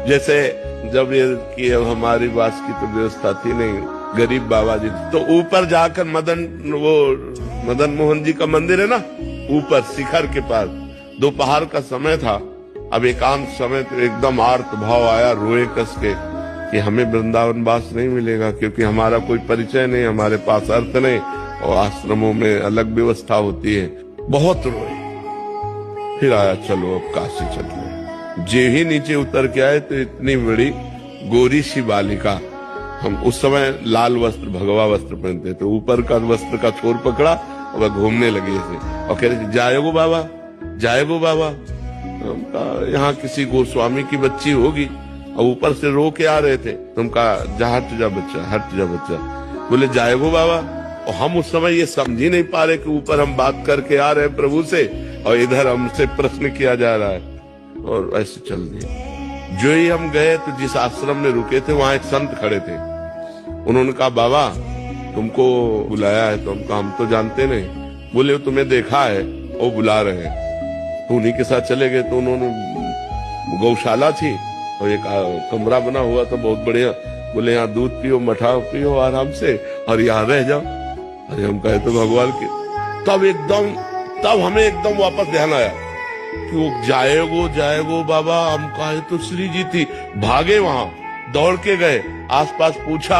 जैसे जब ये कि अब हमारी वास की तो व्यवस्था थी नहीं, गरीब बाबा जी तो ऊपर जाकर मदन मोहन जी का मंदिर है ना, ऊपर शिखर के पास, दोपहर का समय था। अब एकांत समय तो एकदम आर्त भाव आया, रोए कस के कि हमें वृंदावन वास नहीं मिलेगा, क्योंकि हमारा कोई परिचय नहीं, हमारे पास अर्थ नहीं, और आश्रमों में अलग व्यवस्था होती है। बहुत रोए, फिर आया चलो अब काशी चलते हैं। जे ही नीचे उतर के आए तो इतनी बड़ी गोरी सी बालिका, हम उस समय लाल वस्त्र भगवा वस्त्र पहनते, तो ऊपर का वस्त्र का छोर पकड़ा और वह घूमने लगे ऐसे और कह रहे जाएगो बाबा, जाएगो बाबा। यहाँ किसी गोस्वामी की बच्ची होगी, और ऊपर से रो के आ रहे थे। तुम कहा जा, हट जा बच्चा, हट जा बच्चा। बोले जाएगो बाबा। और हम उस समय ये समझ ही नहीं पा रहे कि ऊपर हम बात करके आ रहे हैं प्रभु से, और इधर हमसे प्रश्न किया जा रहा है, और ऐसे चल दिए। जो ही हम गए तो जिस आश्रम में रुके थे वहां एक संत खड़े थे। उन्होंने कहा बाबा तुमको बुलाया है। तो हम तो जानते नहीं। बोले तुम्हें देखा है, वो बुला रहे हैं। तो उन्हीं के साथ चले गए। तो उन्होंने, गौशाला थी और एक कमरा बना हुआ था बहुत बढ़िया। बोले यहाँ दूध पियो, मठा पियो आराम से, और यहाँ रह जाओ। अरे हम कहे तो भगवान के। तब हमें एकदम वापस ध्यान आया कि वो जाएगो बाबा। हम कहे तो श्री जी थी, भागे वहां, दौड़ के गए, आसपास पूछा,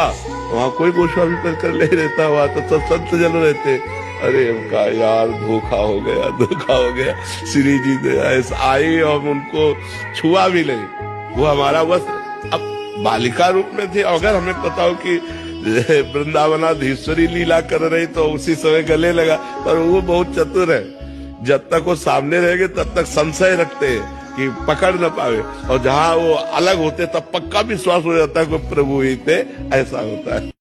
वहां कोई गोस्वामी कर ले रहता, वहां तो सब संत जन रहते। अरे उनका यार धोखा हो गया। श्री जी ने ऐसा आई और उनको छुआ भी नहीं। वो हमारा वस्त्र अब बालिका रूप में थे। अगर हमें पता हो कि वृंदावनाधीश्वरी लीला कर रही तो उसी समय गले लगा। पर वो बहुत चतुर है, जब तक वो सामने रहेंगे तब तक संशय रखते हैं कि पकड़ न पावे, और जहां वो अलग होते तब पक्का विश्वास हो जाता है कि प्रभु ही थे। ऐसा होता है।